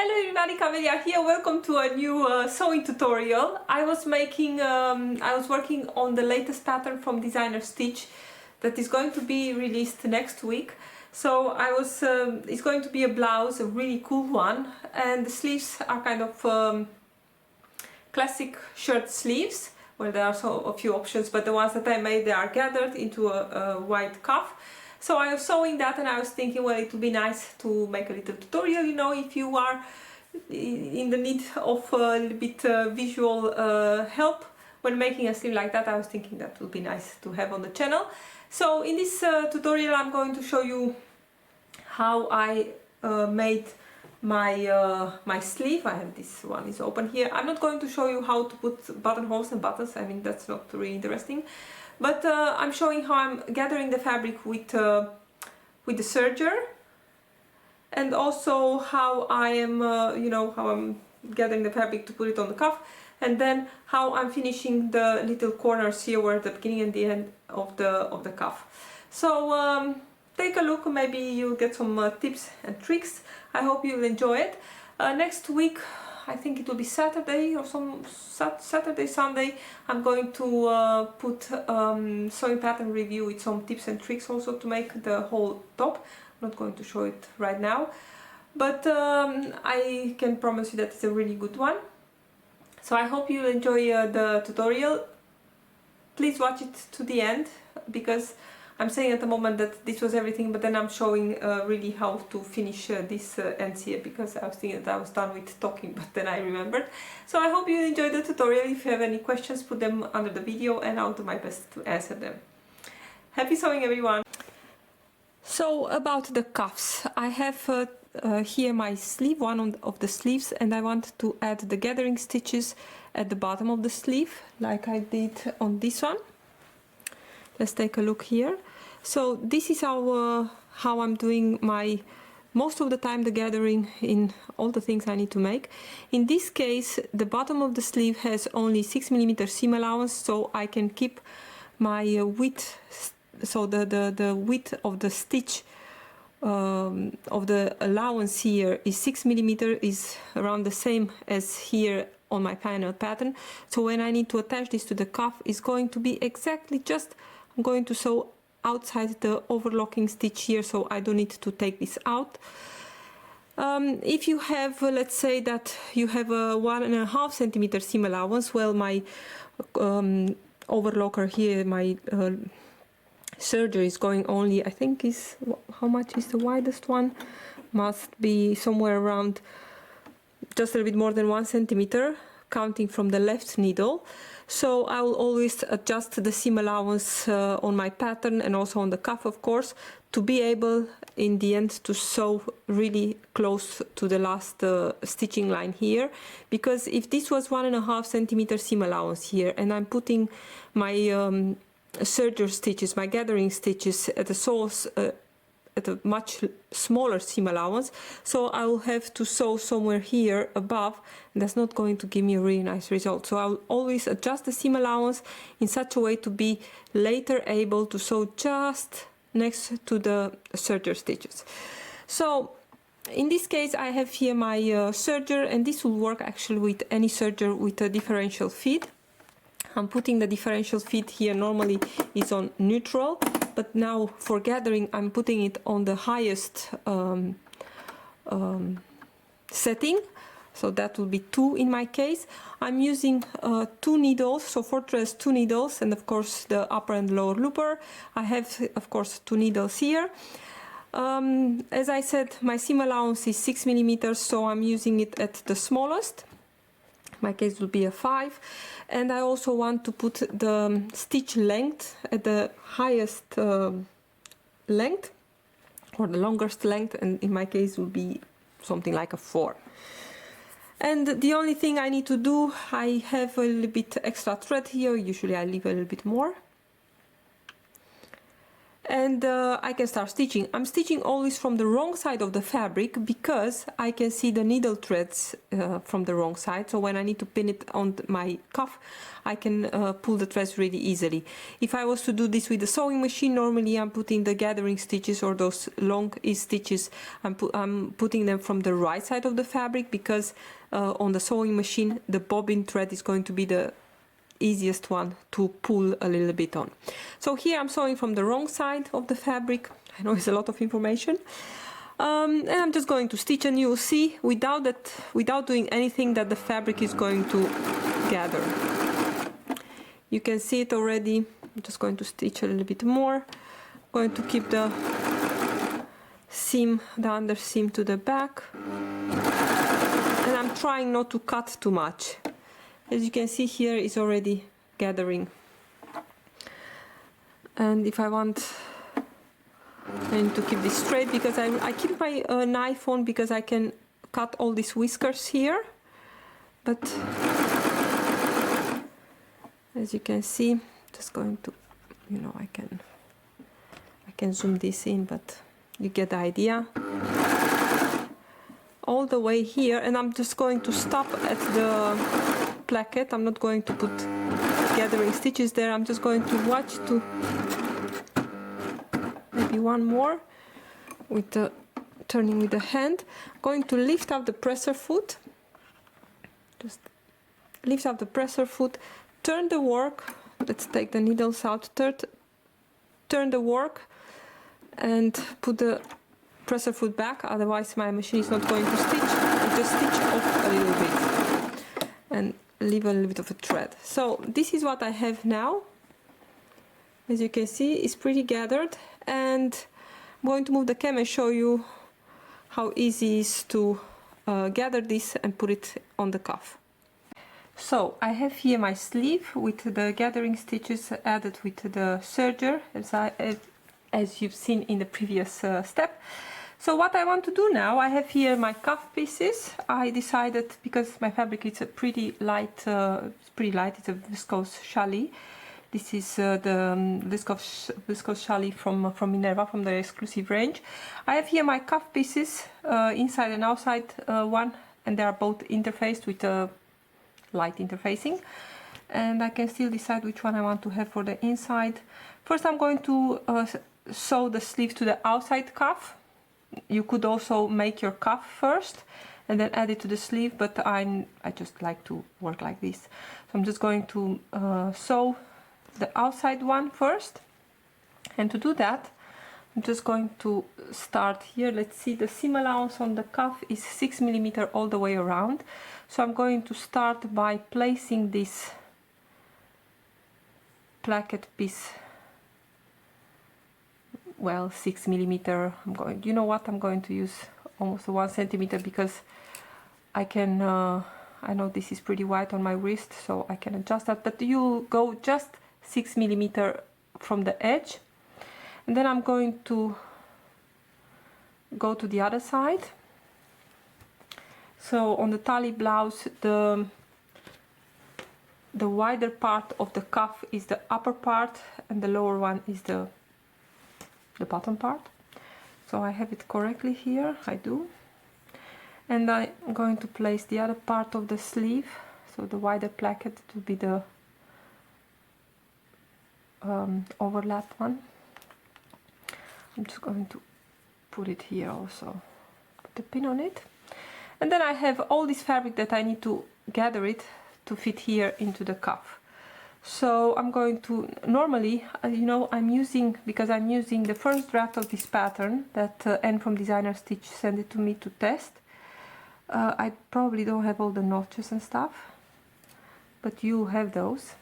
Hello everybody, Camelia here. Welcome to a new sewing tutorial. I was working on the latest pattern from Designer Stitch that is going to be released next week. So it's going to be a blouse, a really cool one, and the sleeves are kind of classic shirt sleeves, where there are a few options, but the ones that I made, they are gathered into a white cuff. So I was sewing that and I was thinking, well, it would be nice to make a little tutorial, you know, if you are in the need of a little bit visual help when making a sleeve like that. I was thinking that would be nice to have on the channel. So in this tutorial I'm going to show you how I made my sleeve. I have this one is open here. I'm not going to show you how to put buttonholes and buttons, I mean that's not really interesting. But I'm showing how I'm gathering the fabric with the serger, and also how I am, how I'm gathering the fabric to put it on the cuff, and then how I'm finishing the little corners here, where the beginning and the end of the cuff. So take a look. Maybe you'll get some tips and tricks. I hope you'll enjoy it. Next week, I think it will be Saturday or Saturday, Sunday, I'm going to put sewing pattern review with some tips and tricks also to make the whole top. I'm not going to show it right now, but I can promise you that it's a really good one. So I hope you'll enjoy the tutorial. Please watch it to the end, because I'm saying at the moment that this was everything, but then I'm showing really how to finish this ends here, because I was thinking that I was done with talking, but then I remembered. So I hope you enjoyed the tutorial. If you have any questions, put them under the video and I'll do my best to answer them. Happy sewing, everyone! So about the cuffs, I have here my sleeve, one of the sleeves, and I want to add the gathering stitches at the bottom of the sleeve, like I did on this one. Let's take a look here. So this is how I'm doing my, most of the time, the gathering in all the things I need to make. In this case, the bottom of the sleeve has only 6mm seam allowance, so I can keep my width, so the width of the stitch of the allowance here is 6mm, is around the same as here on my panel pattern. So when I need to attach this to the cuff, it's going to be exactly just, I'm going to sew outside the overlocking stitch here, so I don't need to take this out. If you have, let's say that you have a 1.5 centimeter seam allowance, well, my overlocker here, my serger is going only, I think is, how much is the widest one? Must be somewhere around just a little bit more than 1 centimeter, counting from the left needle. So I will always adjust the seam allowance on my pattern and also on the cuff, of course, to be able in the end to sew really close to the last stitching line here. Because if this was 1.5 centimeter seam allowance here, and I'm putting my serger stitches, my gathering stitches at the soles at a much smaller seam allowance, so I will have to sew somewhere here above, and that's not going to give me a really nice result. So I'll always adjust the seam allowance in such a way to be later able to sew just next to the serger stitches. So in this case I have here my serger, and this will work actually with any serger with a differential feed. I'm putting the differential feed here, normally is on neutral, but now for gathering I'm putting it on the highest setting, so that will be 2 in my case. I'm using 2 needles, so 4 threads, 2 needles, and of course the upper and lower looper. I have of course 2 needles here. As I said, my seam allowance is 6mm, so I'm using it at the smallest. My case will be a 5, and I also want to put the stitch length at the highest length, or the longest length, and in my case will be something like a 4. And the only thing I need to do, I have a little bit extra thread here, usually I leave a little bit more, and I can start stitching. I'm stitching always from the wrong side of the fabric because I can see the needle threads from the wrong side, so when I need to pin it on my cuff I can pull the threads really easily. If I was to do this with the sewing machine, normally I'm putting the gathering stitches or those long ease stitches, I'm putting them from the right side of the fabric because on the sewing machine the bobbin thread is going to be the easiest one to pull a little bit on. So here I'm sewing from the wrong side of the fabric. I know it's a lot of information, and I'm just going to stitch, and you'll see without doing anything that the fabric is going to gather. You can see it already. I'm just going to stitch a little bit more. I'm going to keep the seam, the under seam to the back, and I'm trying not to cut too much. As you can see here, it's already gathering. And if I want, I need to keep this straight because I keep my knife on because I can cut all these whiskers here. But as you can see, just going to, you know, I can zoom this in, but you get the idea. All the way here, and I'm just going to stop at the placket. I'm not going to put gathering stitches there. I'm just going to watch to maybe one more with the turning with the hand. I'm going to lift up the presser foot. Just lift up the presser foot, turn the work. Let's take the needles out. Turn the work and put the presser foot back, otherwise my machine is not going to stitch. Just stitch off a little bit and leave a little bit of a thread. So this is what I have now. As you can see, it's pretty gathered, and I'm going to move the camera and show you how easy it is to gather this and put it on the cuff. So I have here my sleeve with the gathering stitches added with the serger, as you've seen in the previous step. So what I want to do now, I have here my cuff pieces. I decided, because my fabric is a pretty light, it's a viscose challis. This is the viscose challis from Minerva, from the exclusive range. I have here my cuff pieces, inside and outside one, and they are both interfaced with light interfacing. And I can still decide which one I want to have for the inside. First I'm going to sew the sleeve to the outside cuff. You could also make your cuff first and then add it to the sleeve, but I just like to work like this. So I'm just going to sew the outside one first, and to do that I'm just going to start here. Let's see, the seam allowance on the cuff is 6 mm all the way around, so I'm going to start by placing this placket piece, well, 6 mm. You know what, I'm going to use almost 1 cm because I can I know this is pretty wide on my wrist, so I can adjust that, but you go just 6 mm from the edge. And then I'm going to go to the other side. So on the Tali blouse, the wider part of the cuff is the upper part and the lower one is the bottom part. So I have it correctly here, I do. And I'm going to place the other part of the sleeve, so the wider placket to be the overlap one. I'm just going to put it here also, put the pin on it. And then I have all this fabric that I need to gather it to fit here into the cuff. So I'm going to, normally, you know, because I'm using the first draft of this pattern that Anne from Designer Stitch sent it to me to test. I probably don't have all the notches and stuff, but you have those.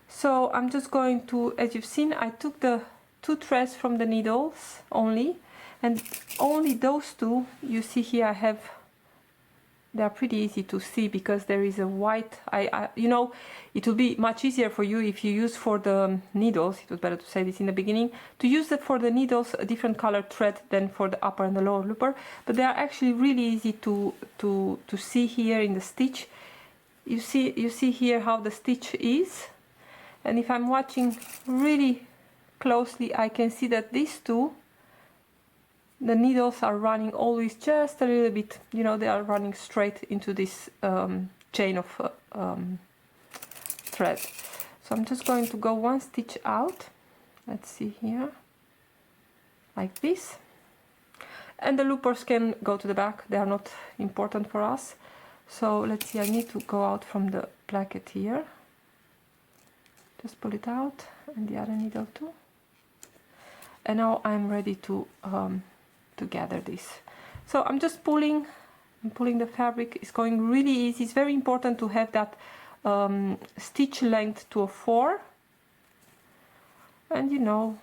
So I'm just going to, as you've seen, I took the 2 threads from the needles only, and only those 2 you see here. I have, they're pretty easy to see because there is a white, you know, it will be much easier for you if you use for the needles, it was better to say this in the beginning, to use it for the needles a different colored thread than for the upper and the lower looper, but they are actually really easy to see here in the stitch. You see here how the stitch is, and if I'm watching really closely, I can see that these two, the needles are running always just a little bit, you know, they are running straight into this chain of thread. So I'm just going to go one stitch out. Let's see here, like this. And the loopers can go to the back, they are not important for us. So let's see, I need to go out from the placket here. Just pull it out, and the other needle too. And now I'm ready to gather this. So I'm just pulling the fabric. It's going really easy. It's very important to have that stitch length to a 4. And you know,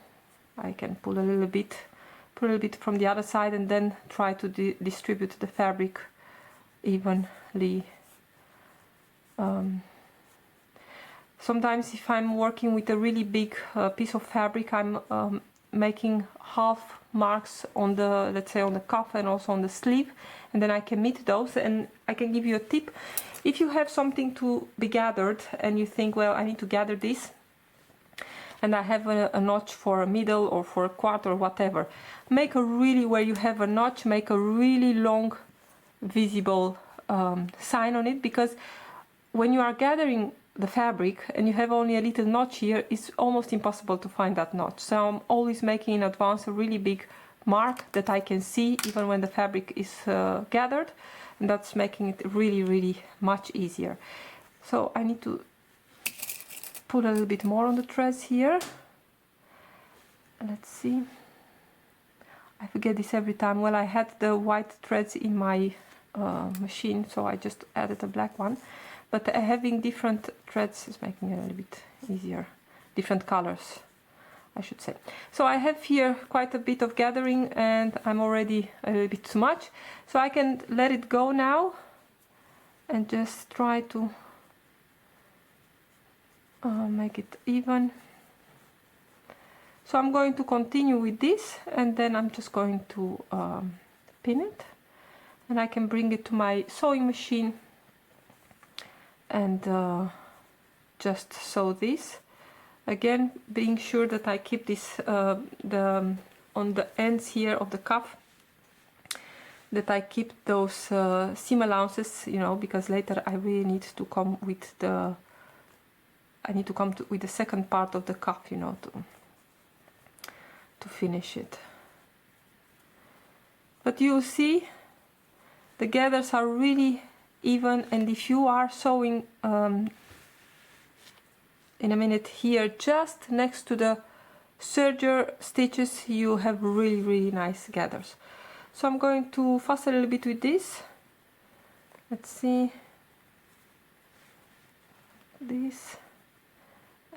I can pull a little bit from the other side, and then try to distribute the fabric evenly. Sometimes if I'm working with a really big piece of fabric, I'm making half marks on the, let's say, on the cuff and also on the sleeve, and then I can meet those. And I can give you a tip: if you have something to be gathered and you think, well, I need to gather this, and I have a notch for a middle or for a quart or whatever, make a really, where you have a notch, make a really long visible sign on it, because when you are gathering the fabric and you have only a little notch here, it's almost impossible to find that notch. So I'm always making in advance a really big mark that I can see even when the fabric is gathered, and that's making it really much easier. So I need to put a little bit more on the threads here. Let's see, I forget this every time. Well, I had the white threads in my machine, so I just added a black one, but having different threads is making it a little bit easier, different colors I should say. So I have here quite a bit of gathering, and I'm already a little bit too much, so I can let it go now and just try to make it even. So I'm going to continue with this, and then I'm just going to pin it, and I can bring it to my sewing machine and just sew this. Again, being sure that I keep this on the ends here of the cuff, that I keep those seam allowances, you know, because later I really need to come with the with the second part of the cuff, you know, to finish it. But you'll see the gathers are really even, and if you are sewing in a minute here just next to the serger stitches, you have really nice gathers. So I'm going to fuss a little bit with this. Let's see, this,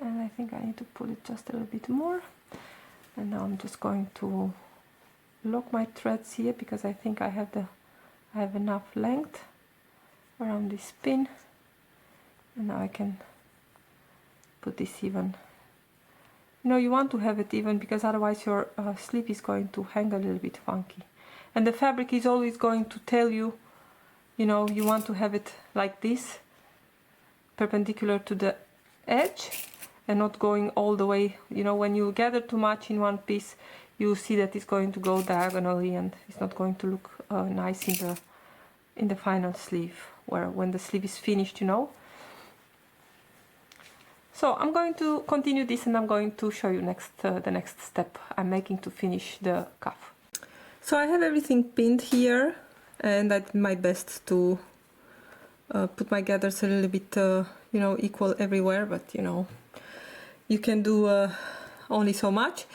and I think I need to pull it just a little bit more. And now I'm just going to lock my threads here, because I think I have enough length around this pin, and now I can put this even. You know, you want to have it even, because otherwise your sleeve is going to hang a little bit funky, and the fabric is always going to tell you, you know, you want to have it like this, perpendicular to the edge and not going all the way. You know, when you gather too much in one piece, you see that it's going to go diagonally, and it's not going to look nice in the final sleeve, where when the sleeve is finished, you know. So I'm going to continue this, and I'm going to show you the next step I'm making to finish the cuff. So I have everything pinned here, and I did my best to put my gathers a little bit, you know, equal everywhere, but you know, you can do only so much.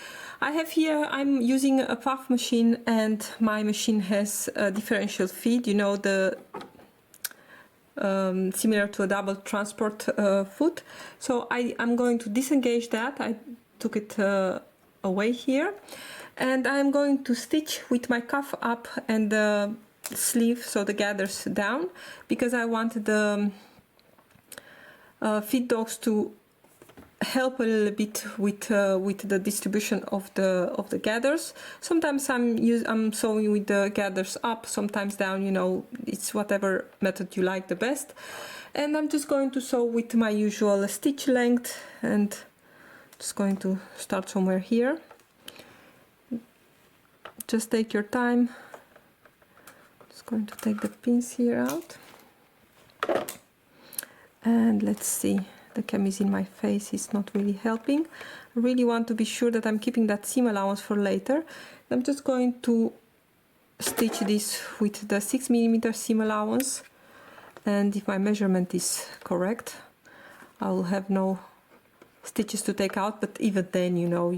I have here, I'm using a puff machine, and my machine has a differential feed, you know, the similar to a double transport foot. So I'm going to disengage that. I took it away here, and I'm going to stitch with my cuff up and the sleeve, so the gathers down, because I want the feed dogs to help a little bit with the distribution of the gathers. Sometimes I'm sewing with the gathers up, sometimes down, you know, it's whatever method you like the best. And I'm just going to sew with my usual stitch length, and Just going to start somewhere here. Just take your time. Just going to take the pins here out. And let's see, the cam is in my face, it's not really helping. I really want to be sure that I'm keeping that seam allowance for later. I'm just going to stitch this with the 6mm seam allowance, and if my measurement is correct, I will have no stitches to take out, but even then, you know,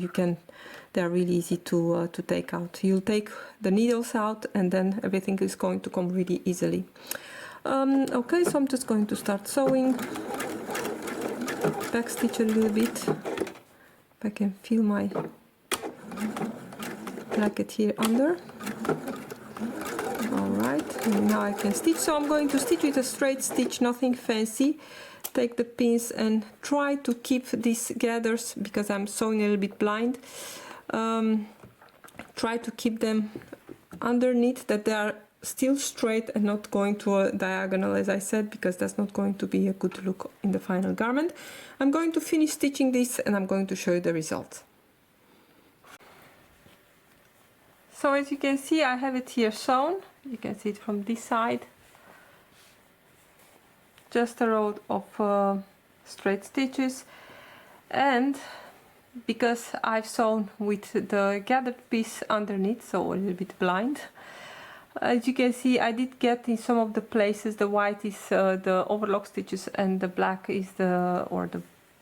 they're really easy to take out. You'll take the needles out and then everything is going to come really easily. Okay, so I'm just going to start sewing, back stitch a little bit, if I can feel my placket here under. Alright, and now I can stitch. So I'm going to stitch with a straight stitch, nothing fancy. Take the pins and try to keep these gathers, because I'm sewing a little bit blind, try to keep them underneath, that they are still straight and not going to a diagonal, as I said, because that's not going to be a good look in the final garment. I'm going to finish stitching this and I'm going to show you the result. So as you can see, I have it here sewn. You can see it from this side. Just a row of straight stitches, and because I've sewn with the gathered piece underneath, so a little bit blind, as you can see, I did get in some of the places, the white is the overlock stitches and the black is the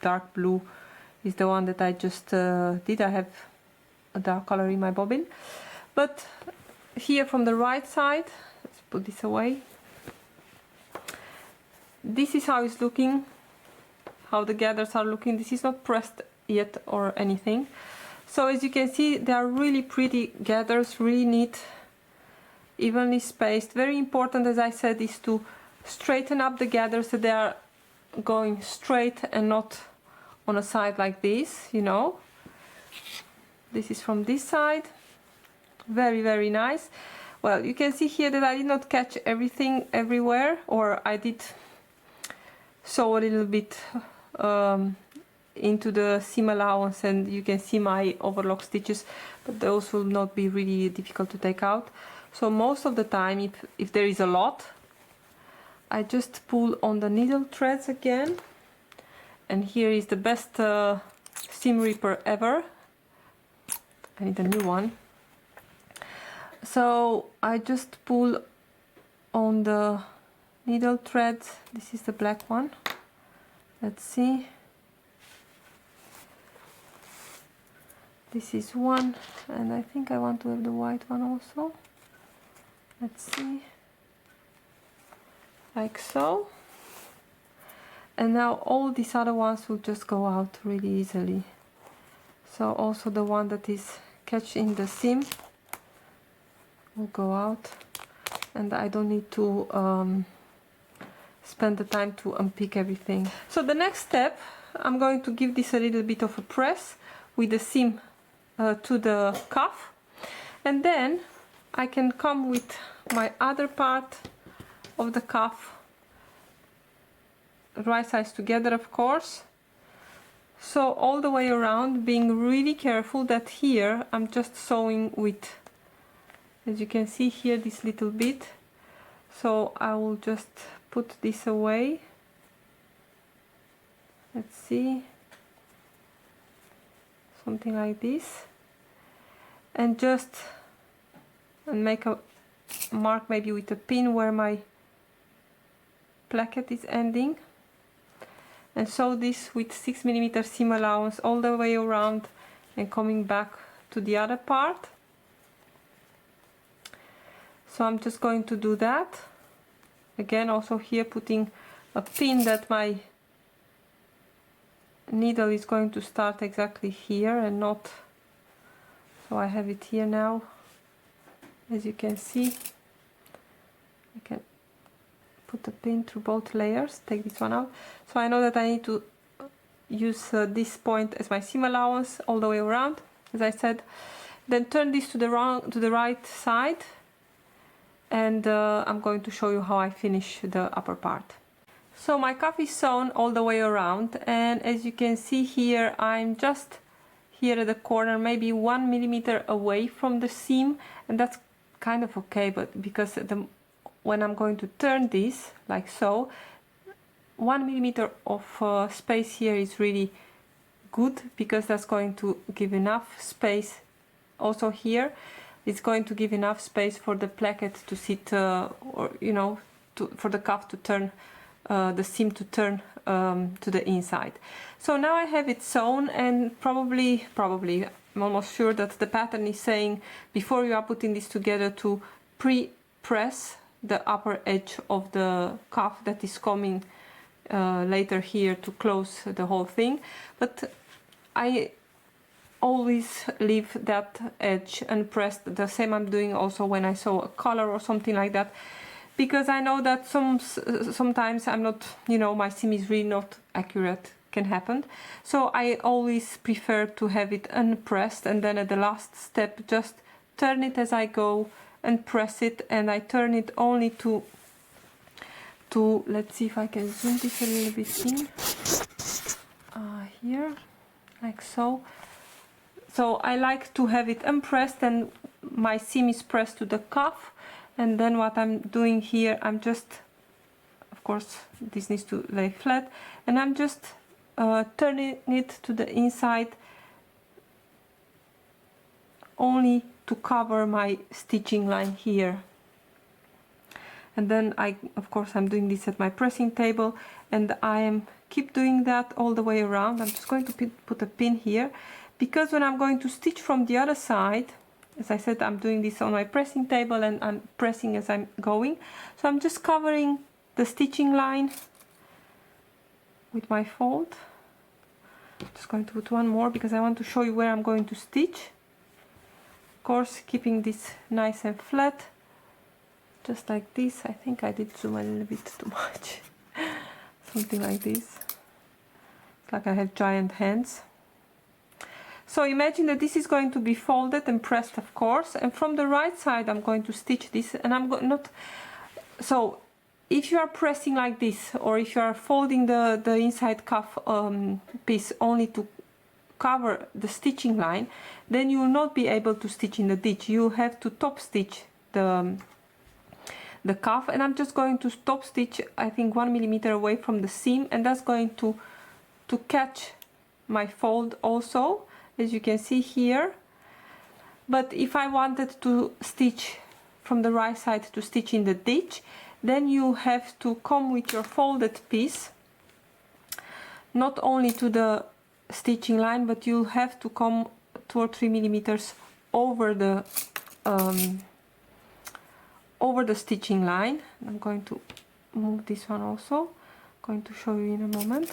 dark blue is the one that I just did. I have a dark color in my bobbin, but here from the right side, let's put this away. This is how it's looking, how the gathers are looking. This is not pressed yet or anything. So as you can see, they are really pretty gathers, really neat, evenly spaced. Very important, as I said, is to straighten up the gathers so they are going straight and not on a side like this, you know. This is from this side. Very, very nice. Well, you can see here that I did not catch everything everywhere, or I did sew a little bit into the seam allowance, and you can see my overlock stitches, but those will not be really difficult to take out. So most of the time, if there is a lot, I just pull on the needle threads again, and here is the best seam ripper ever. I need a new one. So I just pull on the needle thread. This is the black one. Let's see. This is one, and I think I want to have the white one also. Let's see. Like so. And now all these other ones will just go out really easily. So also the one that is catch in the seam will go out, and I don't need to spend the time to unpick everything. So the next step, I'm going to give this a little bit of a press with the seam to the cuff, and then I can come with my other part of the cuff, right sides together, of course. So all the way around, being really careful that here I'm just sewing with, as you can see here, this little bit. So I will just put this away. Let's see, something like this, and just make a mark maybe with a pin where my placket is ending, and sew this with 6mm seam allowance all the way around and coming back to the other part. So I'm just going to do that again, also here putting a pin that my needle is going to start exactly here and not, so I have it here now. As you can see, I can put a pin through both layers, take this one out. So I know that I need to use this point as my seam allowance all the way around, as I said. Then turn this to the right side, and I'm going to show you how I finish the upper part. So my cuff is sewn all the way around, and as you can see here, I'm just here at the corner, maybe 1 millimeter away from the seam, and that's kind of okay, but because when I'm going to turn this like so, 1 millimeter of space here is really good, because that's going to give enough space. Also here it's going to give enough space for the placket to sit, or you know, for the cuff to turn, the seam to turn to the inside. So now I have it sewn, and probably I'm almost sure that the pattern is saying, before you are putting this together, to pre-press the upper edge of the cuff that is coming later here to close the whole thing. But I always leave that edge unpressed. The same I'm doing also when I sew a collar or something like that, because I know that sometimes I'm not, you know, my seam is really not accurate, can happen. So I always prefer to have it unpressed, and then at the last step just turn it as I go and press it, and I turn it only to let's see if I can zoom this a little bit in, here, like so. So I like to have it unpressed and my seam is pressed to the cuff, and then what I'm doing here, I'm just, of course this needs to lay flat, and I'm just turning it to the inside only to cover my stitching line here. And then of course I'm doing this at my pressing table, and I keep doing that all the way around. I'm just going to put a pin here, because when I'm going to stitch from the other side, as I said, I'm doing this on my pressing table and I'm pressing as I'm going. So I'm just covering the stitching line with my fold. I'm just going to put one more because I want to show you where I'm going to stitch. Of course, keeping this nice and flat, just like this. I think I did zoom a little bit too much. Something like this. It's like I have giant hands. So imagine that this is going to be folded and pressed, of course, and from the right side I'm going to stitch this, and I'm not. So if you are pressing like this, or if you are folding the inside cuff piece only to cover the stitching line, then you will not be able to stitch in the ditch. You have to top stitch the cuff, and I'm just going to top stitch, I think 1 millimeter away from the seam, and that's going to catch my fold also, as you can see here. But if I wanted to stitch from the right side to stitch in the ditch, then you have to come with your folded piece not only to the stitching line, but you'll have to come 2 or 3 millimeters over the stitching line. I'm going to move this one also. I'm going to show you in a moment.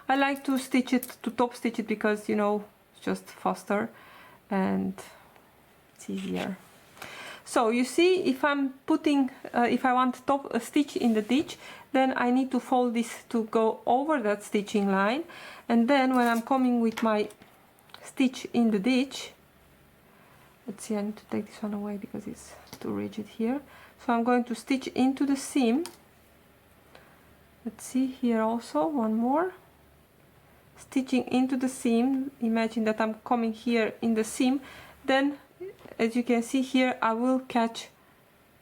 I like to stitch it, to top stitch it, because, you know, it's just faster and it's easier. So you see, if I'm putting, if I want to top a stitch in the ditch, then I need to fold this to go over that stitching line, and then when I'm coming with my stitch in the ditch, let's see, I need to take this one away because it's too rigid here. So I'm going to stitch into the seam. Let's see here also, one more. Stitching into the seam, imagine that I'm coming here in the seam, then as you can see here, I will catch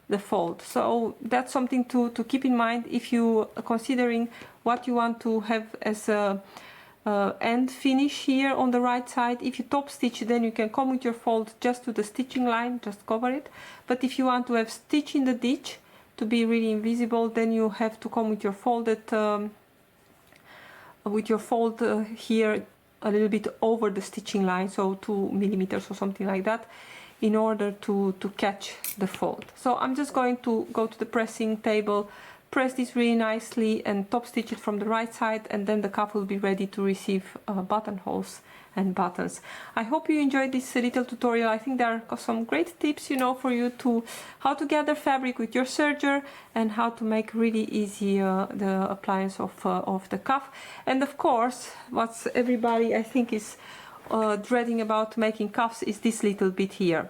the fold. So that's something to keep in mind if you are considering what you want to have as a end finish here on the right side. If you top stitch, then you can come with your fold just to the stitching line, just cover it. But if you want to have stitch in the ditch to be really invisible, then you have to come with your folded fold here a little bit over the stitching line, so 2 millimeters or something like that, in order to catch the fold. So I'm just going to go to the pressing table, press this really nicely and top stitch it from the right side, and then the cuff will be ready to receive buttonholes and buttons. I hope you enjoyed this little tutorial. I think there are some great tips, you know, for you to how to gather fabric with your serger and how to make really easy the appliance of the cuff. And of course, what's everybody I think is dreading about making cuffs is this little bit here.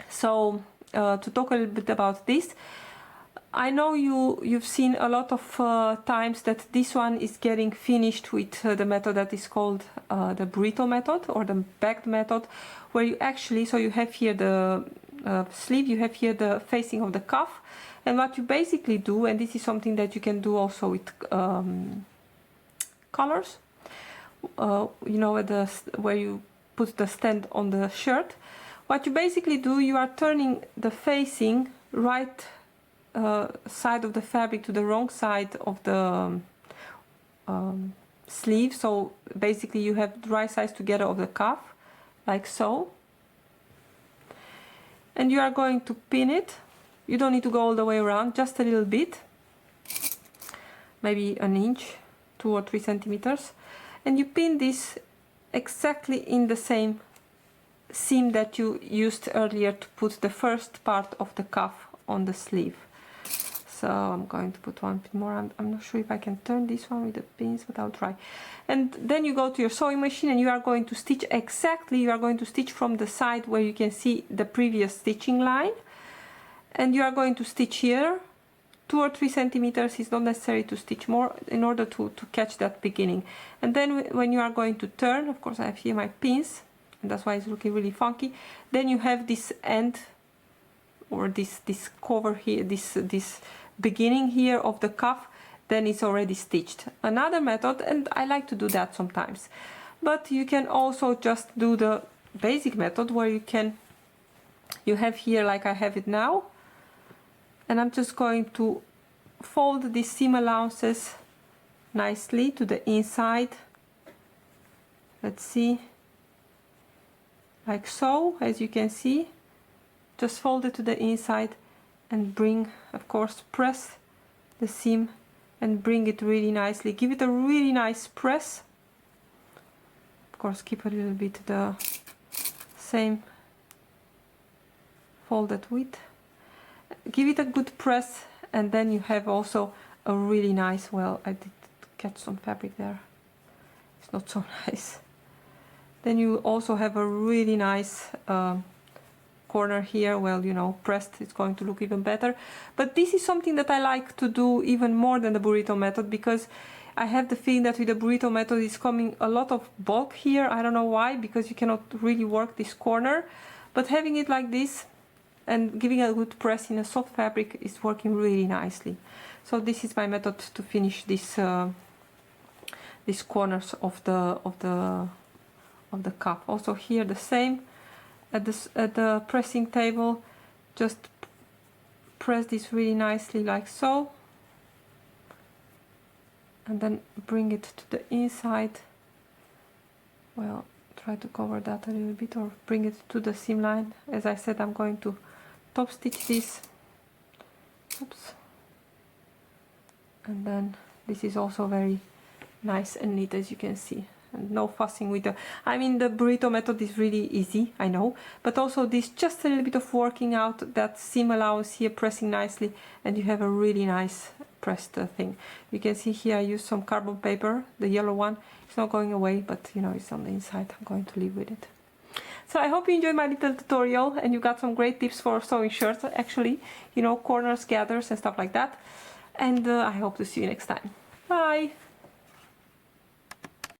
So to talk a little bit about this, I know you've seen a lot of times that this one is getting finished with the method that is called the burrito method or the bagged method, where you actually, so you have here the sleeve, you have here the facing of the cuff, and what you basically do, and this is something that you can do also with colors, you know, where you put the stand on the shirt. What you basically do, you are turning the facing right side of the fabric to the wrong side of the sleeve. So basically you have the right sides together of the cuff, like so. And you are going to pin it. You don't need to go all the way around, just a little bit, maybe an inch, 2 or 3 centimeters. And you pin this exactly in the same seam that you used earlier to put the first part of the cuff on the sleeve. So I'm going to put one bit more. I'm not sure if I can turn this one with the pins, but I'll try. And then you go to your sewing machine and you are going to stitch exactly, you are going to stitch from the side where you can see the previous stitching line. And you are going to stitch here, 2 or 3 centimeters. It's not necessary to stitch more in order to catch that beginning. And then when you are going to turn, of course I have here my pins, and that's why it's looking really funky. Then you have this end, or this cover here, this beginning here of the cuff, then it's already stitched. Another method, and I like to do that sometimes, but you can also just do the basic method where you have here, like I have it now, and I'm just going to fold these seam allowances nicely to the inside. Let's see, like so, as you can see. Just fold it to the inside and bring, of course, press the seam and bring it really nicely. Give it a really nice press. Of course, keep a little bit the same folded width. Give it a good press, and then you have also a really nice, well, I did catch some fabric there. It's not so nice. Then you also have a really nice corner here. Well, you know, pressed, it's going to look even better. But this is something that I like to do even more than the burrito method, because I have the feeling that with the burrito method is coming a lot of bulk here. I don't know why, because you cannot really work this corner. But having it like this and giving a good press in a soft fabric is working really nicely. So this is my method to finish this these corners of the cup. Also here the same, at the pressing table, just press this really nicely like so, and then bring it to the inside. Well, try to cover that a little bit, or bring it to the seam line. As I said, I'm going to top stitch this. Oops. And then this is also very nice and neat, as you can see, and no fussing with the, I mean, the burrito method is really easy, I know, but also this, just a little bit of working out that seam allowance here, pressing nicely, and you have a really nice pressed thing. You can see here I used some carbon paper, the yellow one. It's not going away, but you know, it's on the inside. I'm going to leave with it. So I hope you enjoyed my little tutorial and you got some great tips for sewing shirts, actually, you know, corners, gathers and stuff like that. And I hope to see you next time. Bye!